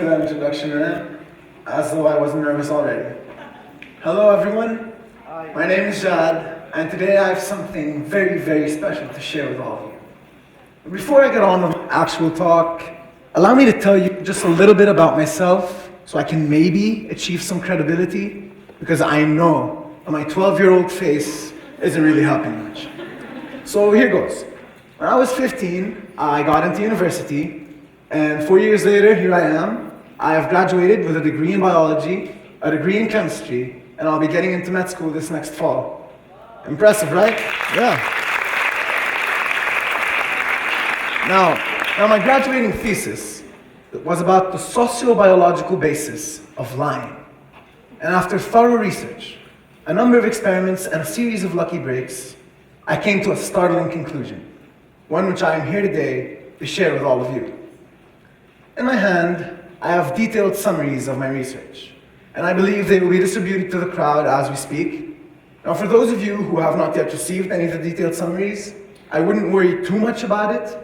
that introduction, man. As though I wasn't nervous already. Hello, everyone. My name is Jad, and today I have something very, very special to share with all of you. But before I get on with the actual talk, allow me to tell you just a little bit about myself so I can maybe achieve some credibility, because I know that my 12-year-old face isn't really helping much. So here goes. When I was 15, I got into university, and 4 years later, here I am. I have graduated with a degree in biology, a degree in chemistry, and I'll be getting into med school this next fall. Impressive, right? Yeah. Now my graduating thesis was about the sociobiological basis of lying. And after thorough research, a number of experiments, and a series of lucky breaks, I came to a startling conclusion, one which I am here today to share with all of you. In my hand, I have detailed summaries of my research, and I believe they will be distributed to the crowd as we speak. Now, for those of you who have not yet received any of the detailed summaries, I wouldn't worry too much about it.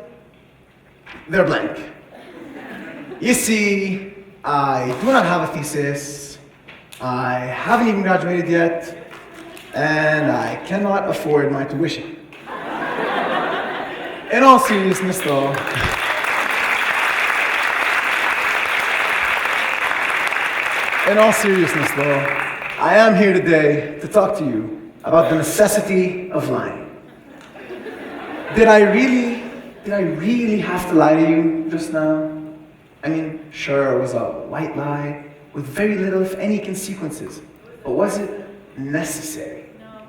They're blank. You see, I do not have a thesis, I haven't even graduated yet, and I cannot afford my tuition. In all seriousness though, I am here today to talk to you about the necessity of lying. Did I really have to lie to you just now? I mean, sure, it was a white lie with very little, if any, consequences, but was it necessary? No.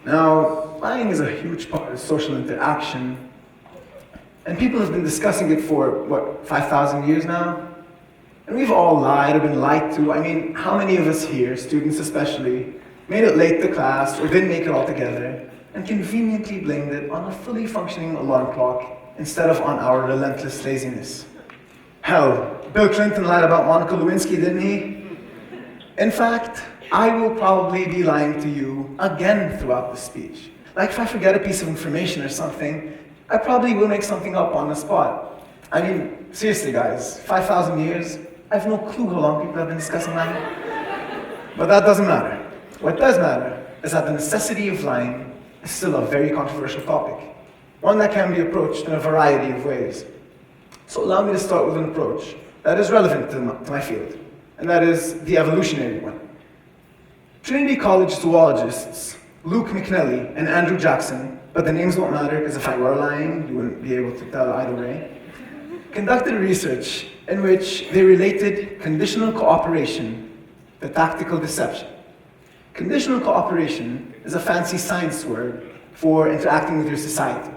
Now, lying is a huge part of social interaction, and people have been discussing it for, 5,000 years now? And we've all lied or been lied to. I mean, how many of us here, students especially, made it late to class or didn't make it all together and conveniently blamed it on a fully functioning alarm clock instead of on our relentless laziness? Hell, Bill Clinton lied about Monica Lewinsky, didn't he? In fact, I will probably be lying to you again throughout the speech. Like if I forget a piece of information or something, I probably will make something up on the spot. I mean, seriously guys, 5,000 years, I have no clue how long people have been discussing lying. But that doesn't matter. What does matter is that the necessity of lying is still a very controversial topic, one that can be approached in a variety of ways. So allow me to start with an approach that is relevant to my field, and that is the evolutionary one. Trinity College zoologists Luke McNally and Andrew Jackson, but the names won't matter because if I were lying, you wouldn't be able to tell either way, conducted research in which they related conditional cooperation to tactical deception. Conditional cooperation is a fancy science word for interacting with your society.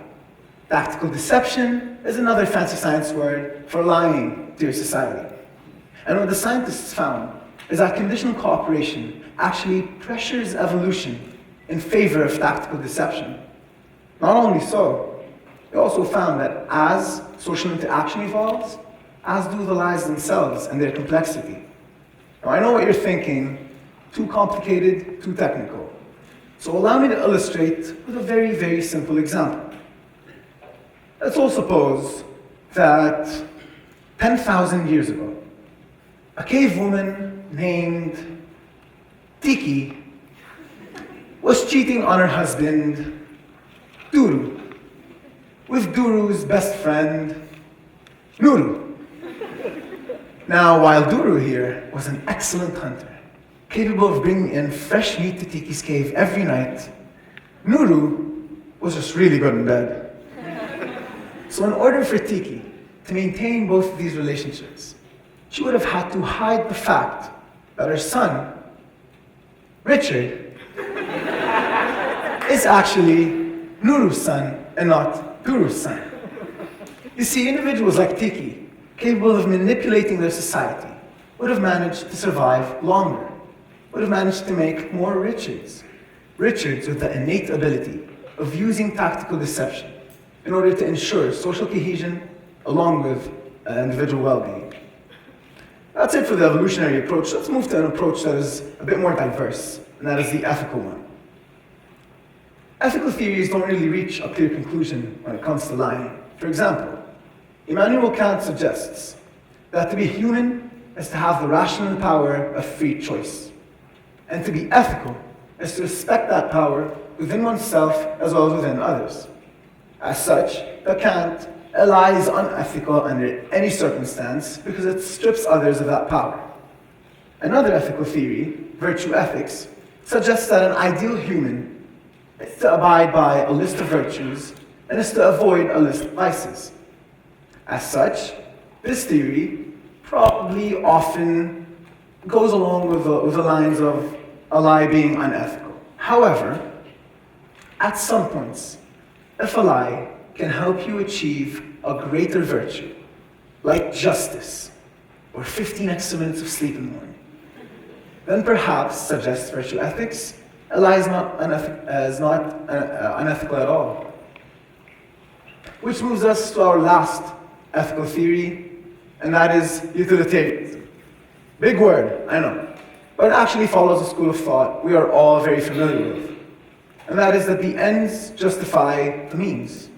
Tactical deception is another fancy science word for lying to your society. And what the scientists found is that conditional cooperation actually pressures evolution in favor of tactical deception. Not only so, they also found that as social interaction evolves, as do the lies themselves and their complexity. Now I know what you're thinking, too complicated, too technical. So allow me to illustrate with a very, very simple example. Let's all suppose that 10,000 years ago, a cave woman named Tiki was cheating on her husband, Duru, with Duru's best friend, Nuru. Now, while Duru here was an excellent hunter, capable of bringing in fresh meat to Tiki's cave every night, Nuru was just really good in bed. So in order for Tiki to maintain both of these relationships, she would have had to hide the fact that her son, Richard, is actually Nuru's son and not Duru's son. You see, individuals like Tiki, capable of manipulating their society, would have managed to survive longer, would have managed to make more Richards. Richards with the innate ability of using tactical deception in order to ensure social cohesion along with individual well-being. That's it for the evolutionary approach. Let's move to an approach that is a bit more diverse, and that is the ethical one. Ethical theories don't really reach a clear conclusion when it comes to lying. For example, Immanuel Kant suggests that to be human is to have the rational power of free choice. And to be ethical is to respect that power within oneself as well as within others. As such, the Kant lies unethical under any circumstance because it strips others of that power. Another ethical theory, virtue ethics, suggests that an ideal human is to abide by a list of virtues and is to avoid a list of vices. As such, this theory probably often goes along with the lines of a lie being unethical. However, at some points, if a lie can help you achieve a greater virtue, like justice, or 15 extra minutes of sleep in the morning, then perhaps, suggests virtue ethics, a lie is not unethical at all. Which moves us to our last ethical theory, and that is utilitarianism. Big word, I know, but it actually follows a school of thought we are all very familiar with, and that is that the ends justify the means.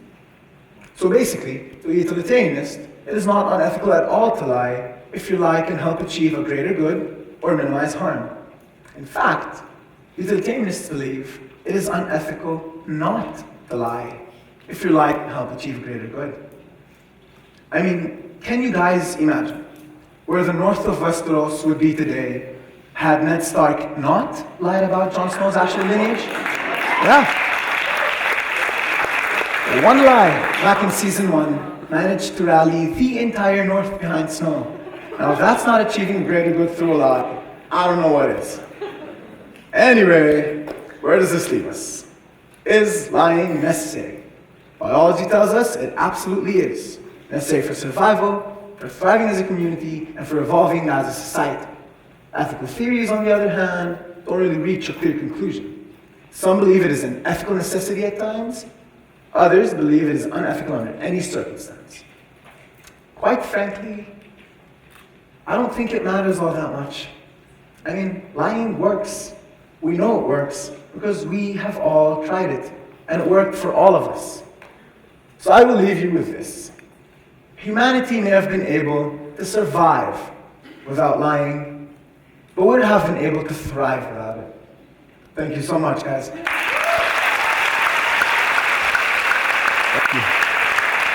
So basically, to a utilitarianist, it is not unethical at all to lie if your lie can help achieve a greater good or minimize harm. In fact, utilitarianists believe it is unethical not to lie if your lie can help achieve a greater good. I mean, can you guys imagine where the north of Westeros would be today had Ned Stark not lied about Jon Snow's actual lineage? Yeah. One lie back in season 1 managed to rally the entire north behind Snow. Now, if that's not achieving greater good through a lie, I don't know what is. Anyway, where does this leave us? Is lying necessary? Biology tells us it absolutely is. Necessary for survival, for thriving as a community, and for evolving as a society. Ethical theories, on the other hand, don't really reach a clear conclusion. Some believe it is an ethical necessity at times. Others believe it is unethical under any circumstance. Quite frankly, I don't think it matters all that much. I mean, lying works. We know it works because we have all tried it, and it worked for all of us. So I will leave you with this. Humanity may have been able to survive without lying, but would have been able to thrive without it. Thank you so much, guys.